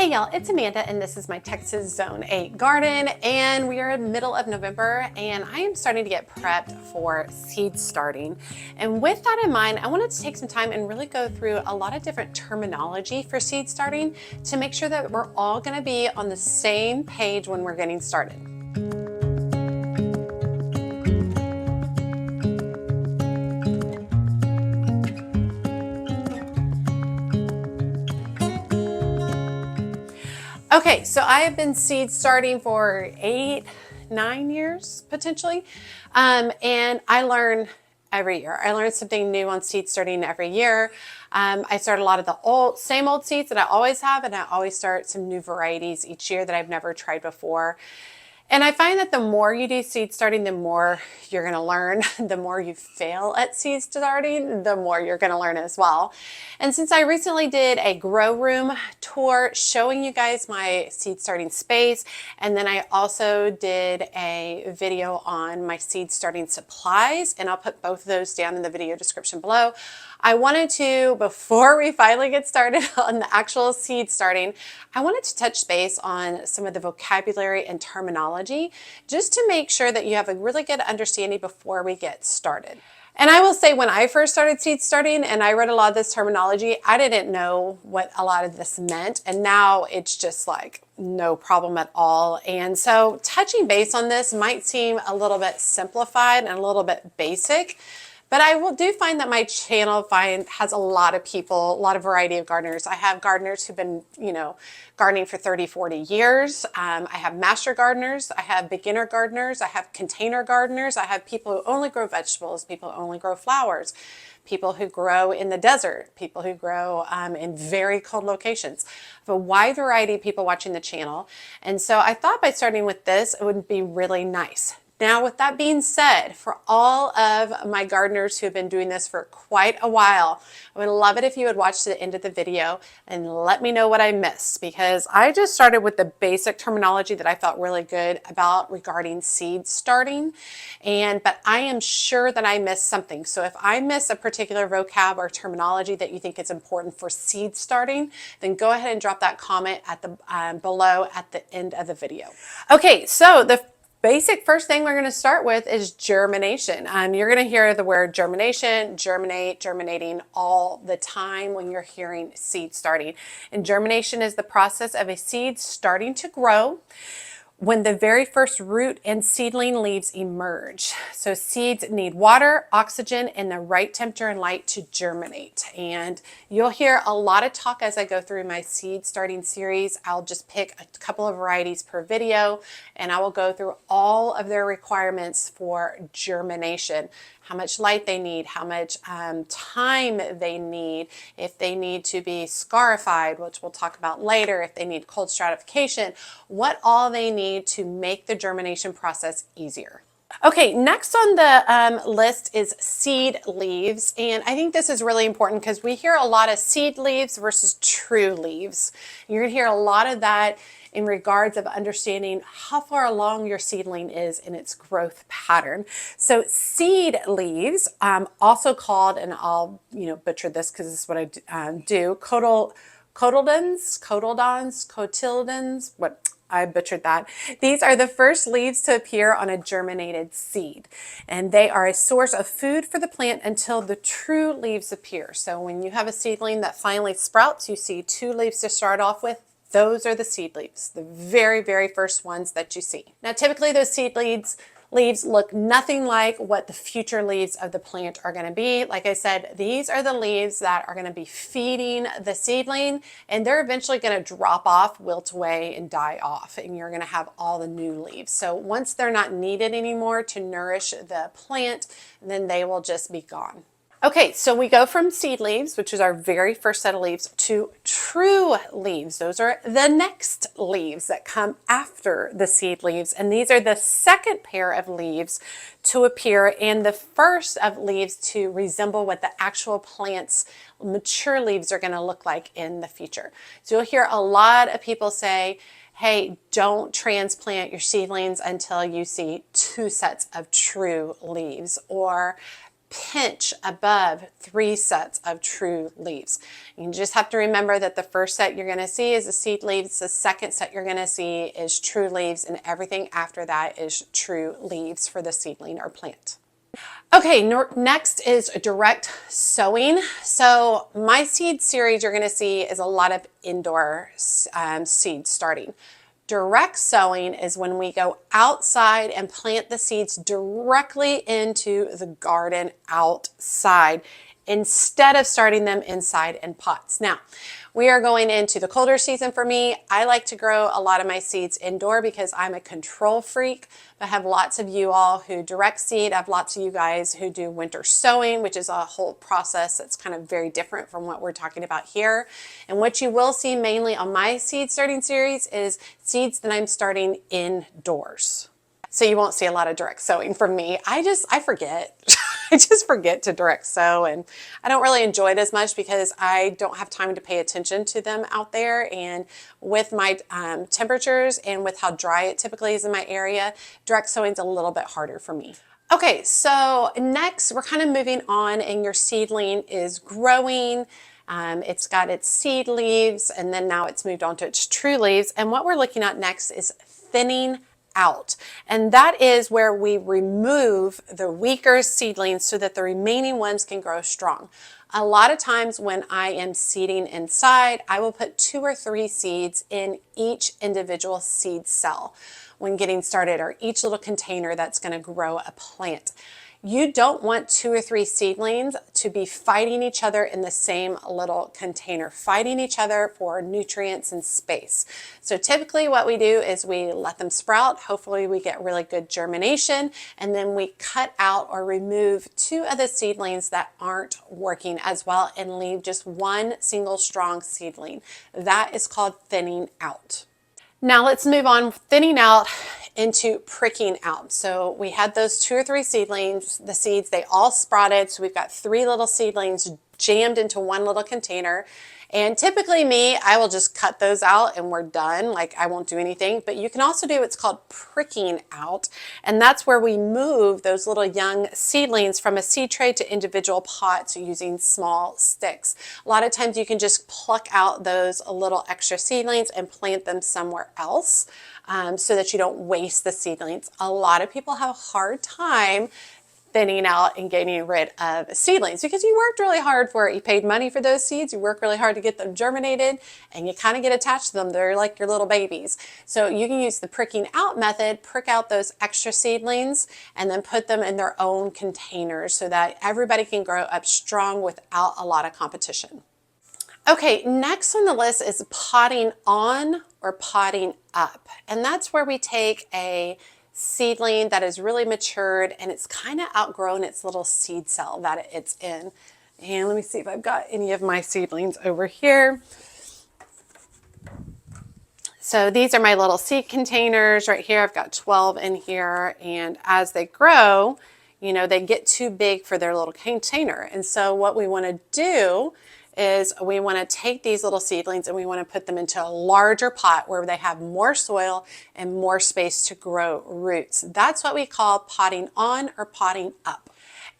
Hey y'all, it's Amanda and this is my Texas Zone 8 garden, and we are in the middle of November and I am starting to get prepped for seed starting. And with that in mind, I wanted to take some time and really go through a lot of different terminology for seed starting to make sure that we're all going to be on the same page when we're getting started. Okay, so I have been seed starting for 8-9 years potentially, and I learn every year. I learn something new on seed starting every year. I start a lot of the same old seeds that I always have, and I always start some new varieties each year that I've never tried before. And I find that the more you do seed starting, the more you're going to learn. The more you fail at seed starting, the more you're going to learn as well. And since I recently did a grow room tour showing you guys my seed starting space, and then I also did a video on my seed starting supplies, and I'll put both of those down in the video description below. I wanted to, before we finally get started on the actual seed starting, I wanted to touch base on some of the vocabulary and terminology just to make sure that you have a really good understanding before we get started. And I will say, when I first started seed starting and I read a lot of this terminology, I didn't know what a lot of this meant. And now it's just like no problem at all. And so touching base on this might seem a little bit simplified and a little bit basic. But I do find that my channel has a lot of people, a lot of variety of gardeners. I have gardeners who've been, gardening for 30, 40 years. I have master gardeners. I have beginner gardeners. I have container gardeners. I have people who only grow vegetables, people who only grow flowers, people who grow in the desert, people who grow in very cold locations. I have a wide variety of people watching the channel. And so I thought by starting with this, it would be really nice. Now, with that being said, for all of my gardeners who have been doing this for quite a while, I would love it if you would watch to the end of the video and let me know what I missed, because I just started with the basic terminology that I felt really good about regarding seed starting, but I am sure that I missed something. So if I miss a particular vocab or terminology that you think is important for seed starting, then go ahead and drop that comment at the below at the end of the video. Okay, so the basic first thing we're going to start with is germination. You're going to hear the word germination, germinate, germinating all the time when you're hearing seed starting. And germination is the process of a seed starting to grow when the very first root and seedling leaves emerge. So seeds need water, oxygen, and the right temperature and light to germinate. And you'll hear a lot of talk as I go through my seed starting series. I'll just pick a couple of varieties per video, and I will go through all of their requirements for germination. How much light they need, how much time they need, if they need to be scarified, which we'll talk about later, if they need cold stratification, what all they need to make the germination process easier. Okay, next on the list is seed leaves, and I think this is really important because we hear a lot of seed leaves versus true leaves. You're going to hear a lot of that in regards of understanding how far along your seedling is in its growth pattern. So seed leaves, also called, and I'll butcher this because this is what I do, cotyledons, what I butchered that. These are the first leaves to appear on a germinated seed, and they are a source of food for the plant until the true leaves appear. So when you have a seedling that finally sprouts, you see 2 leaves to start off with. Those are the seed leaves, the very, very first ones that you see. Now, typically those seed leaves look nothing like what the future leaves of the plant are going to be. Like I said, these are the leaves that are going to be feeding the seedling, and they're eventually going to drop off, wilt away, and die off, and you're going to have all the new leaves. So once they're not needed anymore to nourish the plant, then they will just be gone. Okay, so we go from seed leaves, which is our very first set of leaves, to true leaves. Those are the next leaves that come after the seed leaves, and these are the second pair of leaves to appear and the first of leaves to resemble what the actual plant's mature leaves are going to look like in the future. So you'll hear a lot of people say, hey, don't transplant your seedlings until you see 2 sets of true leaves, or pinch above 3 sets of true leaves. You just have to remember that the first set you're going to see is the seed leaves, the second set you're going to see is true leaves, and everything after that is true leaves for the seedling or plant. Okay, next is direct sowing. So my seed series you're going to see is a lot of indoor seed starting. Direct sowing is when we go outside and plant the seeds directly into the garden outside instead of starting them inside in pots. Now, we are going into the colder season for me. I like to grow a lot of my seeds indoor because I'm a control freak. I have lots of you all who direct seed. I have lots of you guys who do winter sowing, which is a whole process that's kind of very different from what we're talking about here. And what you will see mainly on my seed starting series is seeds that I'm starting indoors. So you won't see a lot of direct sowing from me. I forget. I just forget to direct sow, and I don't really enjoy it as much because I don't have time to pay attention to them out there. And with my temperatures and with how dry it typically is in my area, direct sowing is a little bit harder for me. Okay, so next we're kind of moving on, and your seedling is growing. It's got its seed leaves, and then now it's moved on to its true leaves. And what we're looking at next is thinning out. And that is where we remove the weaker seedlings so that the remaining ones can grow strong. A lot of times when I am seeding inside, I will put 2 or 3 seeds in each individual seed cell when getting started, or each little container that's going to grow a plant. You don't want 2 or 3 seedlings to be fighting each other in the same little container, fighting each other for nutrients and space. So typically what we do is we let them sprout. Hopefully we get really good germination, and then we cut out or remove 2 of the seedlings that aren't working as well and leave just one single strong seedling. That is called thinning out. Now let's move on, thinning out into pricking out. So we had those 2 or 3 seedlings, the seeds, they all sprouted. So we've got 3 little seedlings jammed into one little container. And typically me, I will just cut those out and we're done. Like I won't do anything, but you can also do what's called pricking out. And that's where we move those little young seedlings from a seed tray to individual pots using small sticks. A lot of times you can just pluck out those little extra seedlings and plant them somewhere else so that you don't waste the seedlings. A lot of people have a hard time thinning out and getting rid of seedlings because you worked really hard for it. You paid money for those seeds. You work really hard to get them germinated, and you kind of get attached to them. They're like your little babies. So you can use the pricking out method, prick out those extra seedlings, and then put them in their own containers so that everybody can grow up strong without a lot of competition. Okay, next on the list is potting on or potting up. And that's where we take a seedling that is really matured and it's kind of outgrown its little seed cell that it's in. And let me see if I've got any of my seedlings over here. So these are my little seed containers right here. I've got 12 in here, and as they grow, you know, they get too big for their little container. And so what we want to do is we want to take these little seedlings and we want to put them into a larger pot where they have more soil and more space to grow roots. That's what we call potting on or potting up.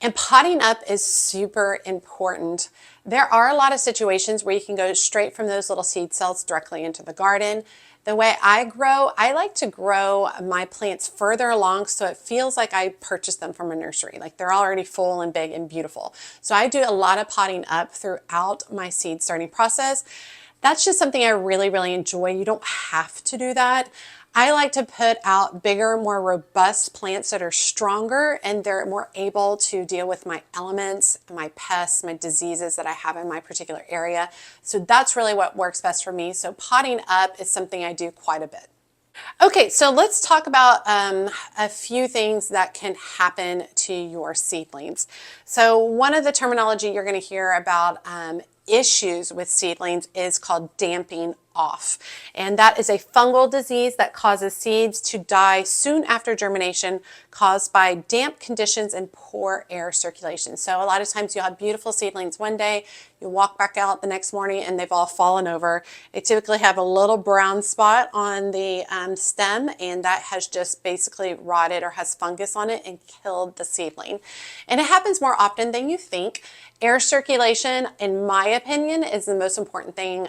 And potting up is super important. There are a lot of situations where you can go straight from those little seed cells directly into the garden. The way I grow, I like to grow my plants further along so it feels like I purchased them from a nursery, like they're already full and big and beautiful. So I do a lot of potting up throughout my seed starting process. That's just something I really, really enjoy. You don't have to do that. I like to put out bigger, more robust plants that are stronger and they're more able to deal with my elements, my pests, my diseases that I have in my particular area. So that's really what works best for me. So potting up is something I do quite a bit. Okay, so let's talk about a few things that can happen to your seedlings. So one of the terminology you're going to hear about issues with seedlings is called damping off. And that is a fungal disease that causes seeds to die soon after germination, caused by damp conditions and poor air circulation. So a lot of times you'll have beautiful seedlings one day, you walk back out the next morning and they've all fallen over. They typically have a little brown spot on the stem, and that has just basically rotted or has fungus on it and killed the seedling. And it happens more often than you think. Air circulation, in my opinion, is the most important thing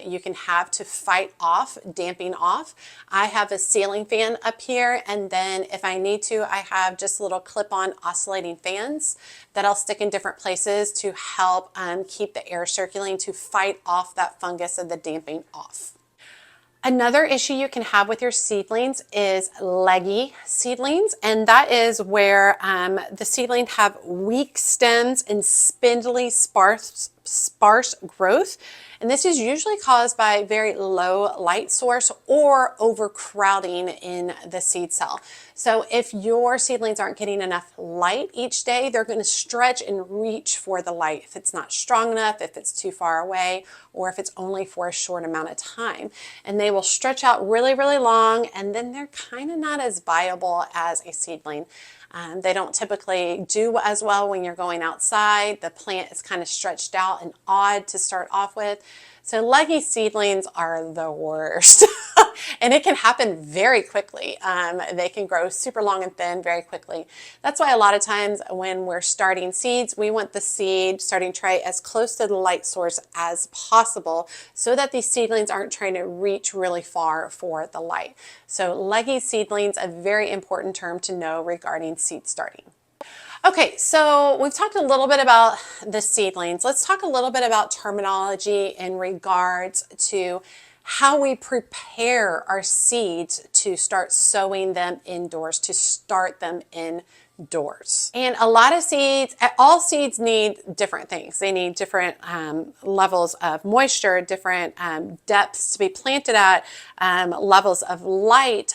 you can have to fight off damping off. I have a ceiling fan up here, and then if I need to, I have just little clip-on oscillating fans that I'll stick in different places to help keep the air circulating to fight off that fungus and the damping off. Another issue you can have with your seedlings is leggy seedlings, and that is where the seedling have weak stems and spindly, sparse growth. And this is usually caused by very low light source or overcrowding in the seed cell. So if your seedlings aren't getting enough light each day, they're going to stretch and reach for the light if it's not strong enough, if it's too far away, or if it's only for a short amount of time. And they will stretch out really, really long, and then they're kind of not as viable as a seedling. They don't typically do as well when you're going outside. The plant is kind of stretched out and odd to start off with. So leggy seedlings are the worst. And it can happen very quickly. They can grow super long and thin very quickly. That's why a lot of times when we're starting seeds, we want the seed starting tray as close to the light source as possible so that these seedlings aren't trying to reach really far for the light. So leggy seedlings, a very important term to know regarding seed starting. Okay, so we've talked a little bit about the seedlings. Let's talk a little bit about terminology in regards to how we prepare our seeds to start sowing them indoors, to start them indoors. And a lot of seeds, all seeds need different things. They need different levels of moisture, different depths to be planted at, levels of light,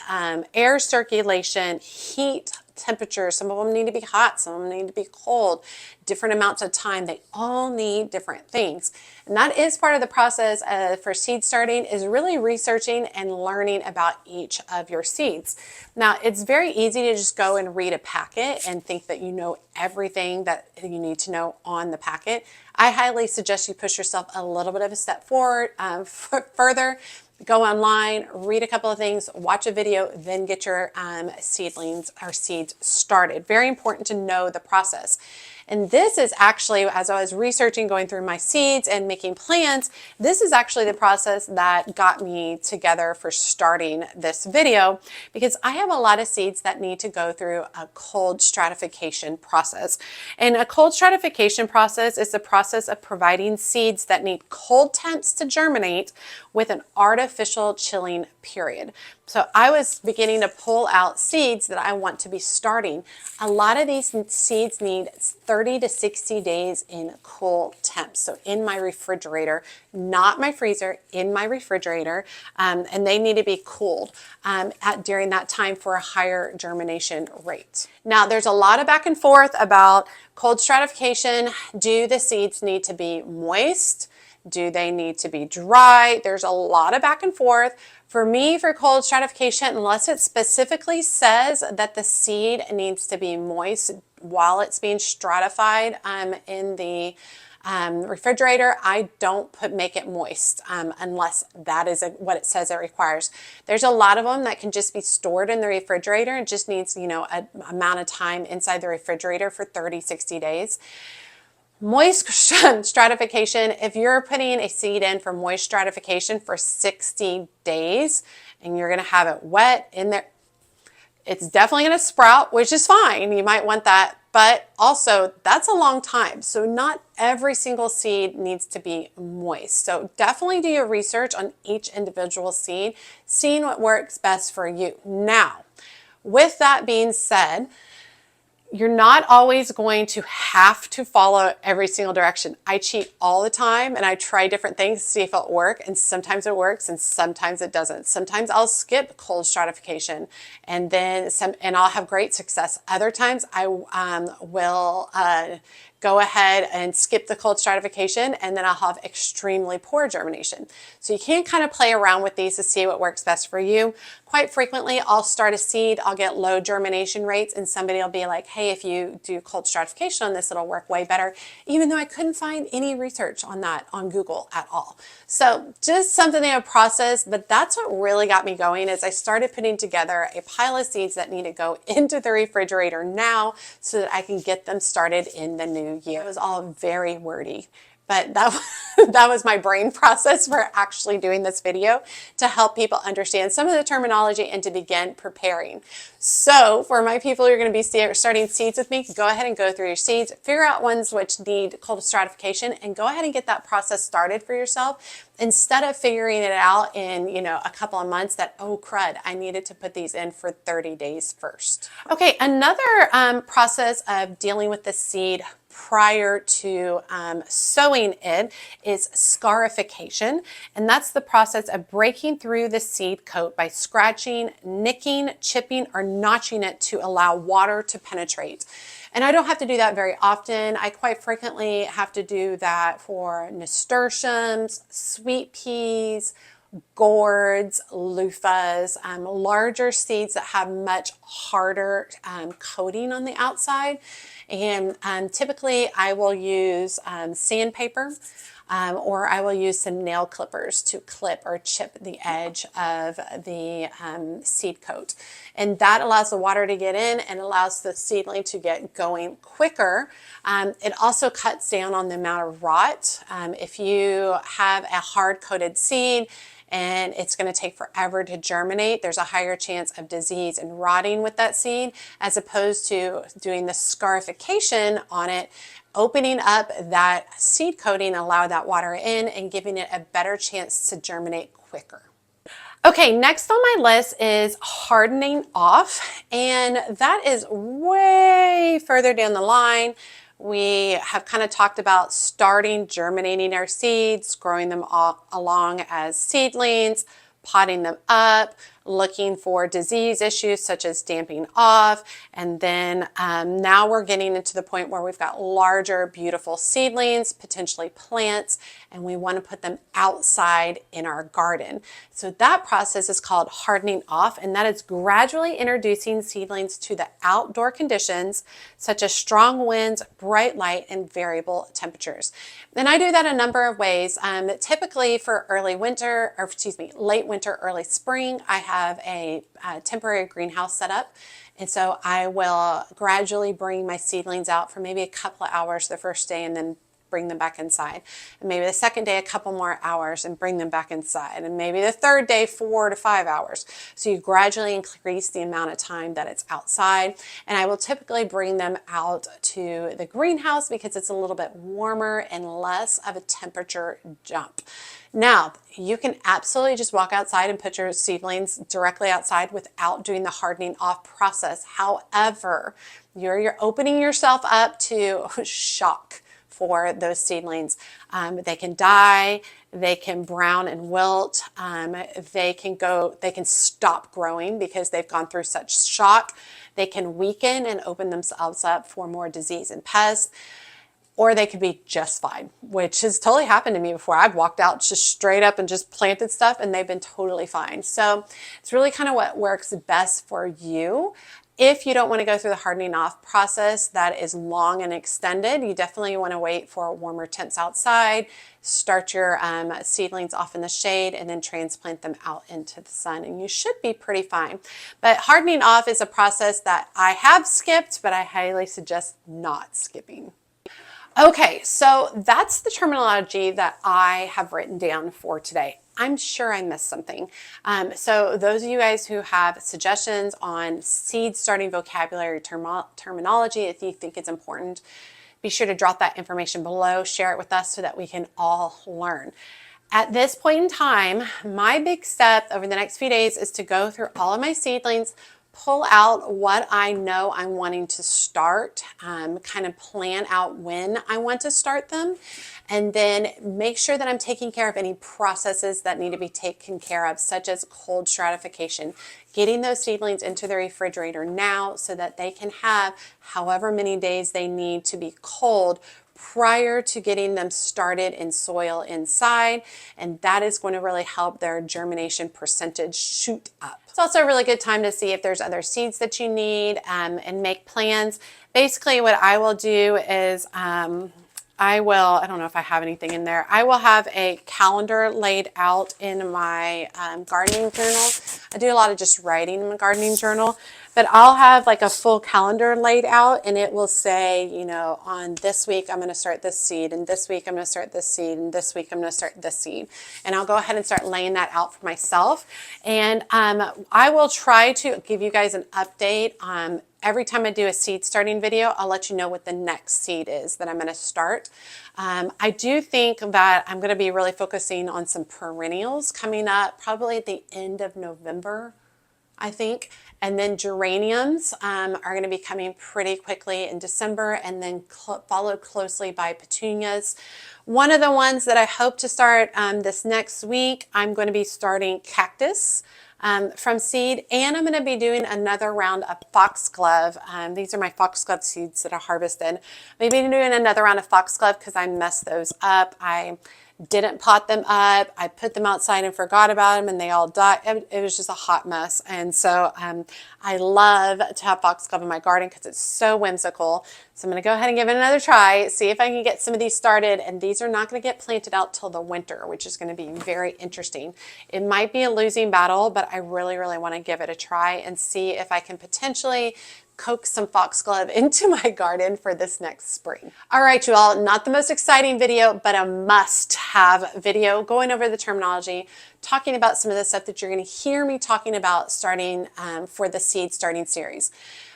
air circulation, heat, temperature. Some of them need to be hot, some of them need to be cold, different amounts of time. They all need different things. And that is part of the process for seed starting, is really researching and learning about each of your seeds. Now, it's very easy to just go and read a packet and think that you know everything that you need to know on the packet. I highly suggest you push yourself a little bit of a step forward, further. Go online, read a couple of things, watch a video, then get your seedlings or seeds started. Very important to know the process. And this is actually, as I was researching, going through my seeds and making plans, this is actually the process that got me together for starting this video, because I have a lot of seeds that need to go through a cold stratification process. And a cold stratification process is the process of providing seeds that need cold temps to germinate with an artificial chilling period. So I was beginning to pull out seeds that I want to be starting. A lot of these seeds need 30 to 60 days in cool temps. So in my refrigerator, not my freezer, in my refrigerator, and they need to be cooled during that time for a higher germination rate. Now, there's a lot of back and forth about cold stratification. Do the seeds need to be moist? Do they need to be dry? There's a lot of back and forth. For me, for cold stratification, unless it specifically says that the seed needs to be moist while it's being stratified in the refrigerator, I don't make it moist unless that is what it says it requires. There's a lot of them that can just be stored in the refrigerator. It just needs, you know, an amount of time inside the refrigerator for 30, 60 days. Moist stratification, if you're putting a seed in for moist stratification for 60 days and you're going to have it wet in there, it's definitely going to sprout, which is fine. You might want that, but also that's a long time. So not every single seed needs to be moist. So definitely do your research on each individual seed, seeing what works best for you. Now, with that being said, you're not always going to have to follow every single direction. I cheat all the time and I try different things to see if it'll work, and sometimes it works and sometimes it doesn't. Sometimes I'll skip cold stratification and I'll have great success. Other times I will go ahead and skip the cold stratification, and then I'll have extremely poor germination. So you can kind of play around with these to see what works best for you. Quite frequently, I'll start a seed, I'll get low germination rates, and somebody will be like, hey, if you do cold stratification on this, it'll work way better, even though I couldn't find any research on that on Google at all. So just something they have processed, but that's what really got me going is I started putting together a pile of seeds that need to go into the refrigerator now so that I can get them started in the new year. It was all very wordy, but that was my brain process for actually doing this video to help people understand some of the terminology and to begin preparing. So for my people who are going to be starting seeds with me, go ahead and go through your seeds, figure out ones which need cold stratification, and go ahead and get that process started for yourself instead of figuring it out in, a couple of months that, oh crud, I needed to put these in for 30 days first. Okay, another process of dealing with the seed prior to sowing it is scarification, and that's the process of breaking through the seed coat by scratching, nicking, chipping, or notching it to allow water to penetrate. And I don't have to do that very often. I quite frequently have to do that for nasturtiums, sweet peas, gourds, loofahs, larger seeds that have much harder coating on the outside. And typically I will use sandpaper or I will use some nail clippers to clip or chip the edge of the seed coat. And that allows the water to get in and allows the seedling to get going quicker. It also cuts down on the amount of rot. If you have a hard-coated seed, and it's going to take forever to germinate, there's a higher chance of disease and rotting with that seed, as opposed to doing the scarification on it, opening up that seed coating, allow that water in, and giving it a better chance to germinate quicker. Okay, next on my list is hardening off, and that is way further down the line. We have kind of talked about starting germinating our seeds, growing them along as seedlings, potting them up, looking for disease issues such as damping off, and then now we're getting into the point where we've got larger, beautiful seedlings, potentially plants, and we want to put them outside in our garden. So that process is called hardening off, and that is gradually introducing seedlings to the outdoor conditions such as strong winds, bright light, and variable temperatures. And I do that a number of ways. Typically for late winter, early spring, I have a temporary greenhouse set up. And so I will gradually bring my seedlings out for maybe a couple of hours the first day and then bring them back inside. And maybe the second day, a couple more hours and bring them back inside. And maybe the third day, 4 to 5 hours. So you gradually increase the amount of time that it's outside. And I will typically bring them out to the greenhouse because it's a little bit warmer and less of a temperature jump. Now, you can absolutely just walk outside and put your seedlings directly outside without doing the hardening off process. However, you're opening yourself up to shock for those seedlings. They can die, they can brown and wilt, they can stop growing because they've gone through such shock. They can weaken and open themselves up for more disease and pests, or they could be just fine, which has totally happened to me before. I've walked out just straight up and just planted stuff and they've been totally fine. So it's really kind of what works best for you. If you don't want to go through the hardening off process that is long and extended, you definitely want to wait for warmer temps outside, start your seedlings off in the shade, and then transplant them out into the sun, and you should be pretty fine. But hardening off is a process that I have skipped, but I highly suggest not skipping. Okay, so that's the terminology that I have written down for today. I'm sure I missed something. So those of you guys who have suggestions on seed starting vocabulary terminology, if you think it's important, be sure to drop that information below, share it with us so that we can all learn. At this point in time, my big step over the next few days is to go through all of my seedlings, pull out what I know I'm wanting to start, kind of plan out when I want to start them, and then make sure that I'm taking care of any processes that need to be taken care of, such as cold stratification, getting those seedlings into the refrigerator now so that they can have however many days they need to be cold prior to getting them started in soil inside, and that is going to really help their germination percentage shoot up. It's also a really good time to see if there's other seeds that you need, and make plans. Basically what I will do is I don't know if I have anything in there. I will have a calendar laid out in my gardening journal. I do a lot of just writing in my gardening journal, but I'll have like a full calendar laid out, and it will say, you know, on this week I'm going to start this seed, and this week I'm going to start this seed, and this week I'm going to start this seed. And I'll go ahead and start laying that out for myself. And I will try to give you guys an update on every time I do a seed starting video. I'll let you know what the next seed is that I'm going to start. I do think that I'm going to be really focusing on some perennials coming up probably at the end of November, I think. And then geraniums are going to be coming pretty quickly in December, and then followed closely by petunias. One of the ones that I hope to start this next week, I'm going to be starting cactus from seed, and I'm going to be doing another round of foxglove. These are my foxglove seeds that I harvested. Maybe doing another round of foxglove because I messed those up. I didn't pot them up. I put them outside and forgot about them, and they all died. It was just a hot mess. And so I love to have foxglove in my garden because it's so whimsical. So I'm going to go ahead and give it another try, see if I can get some of these started. And these are not going to get planted out till the winter, which is going to be very interesting. It might be a losing battle, but I really, really want to give it a try and see if I can potentially coax some foxglove into my garden for this next spring. All right, you all, not the most exciting video, but a must-have video going over the terminology, talking about some of the stuff that you're going to hear me talking about starting for the seed starting series.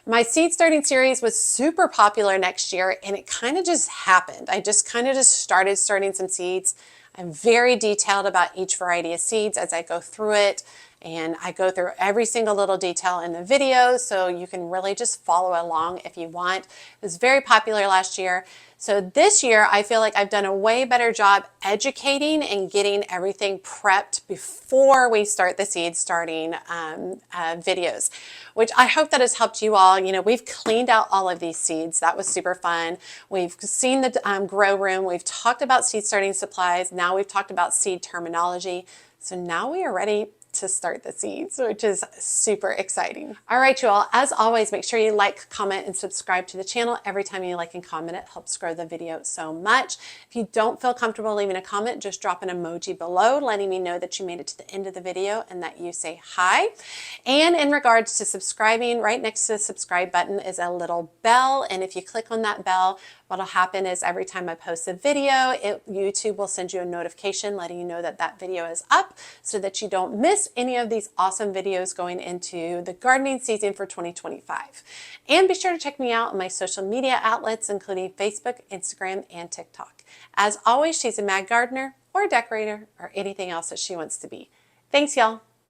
My seed starting series was super popular next year, and it kind of just happened. I just kind of started starting some seeds. I'm very detailed about each variety of seeds as I go through it. And I go through every single little detail in the video, so you can really just follow along if you want. It was very popular last year. So this year, I feel like I've done a way better job educating and getting everything prepped before we start the seed starting videos, which I hope that has helped you all. You know, we've cleaned out all of these seeds. That was super fun. We've seen the grow room. We've talked about seed starting supplies. Now we've talked about seed terminology. So now we are ready to start the seeds, which is super exciting. All right, you all, as always, make sure you like, comment, and subscribe to the channel. Every time you like and comment, it helps grow the video so much. If you don't feel comfortable leaving a comment, just drop an emoji below, letting me know that you made it to the end of the video and that you say hi. And in regards to subscribing, right next to the subscribe button is a little bell. And if you click on that bell, what'll happen is every time I post a video, YouTube will send you a notification letting you know that that video is up so that you don't miss any of these awesome videos going into the gardening season for 2025. And be sure to check me out on my social media outlets, including Facebook, Instagram, and TikTok. As always, she's a mad gardener or a decorator or anything else that she wants to be. Thanks, y'all.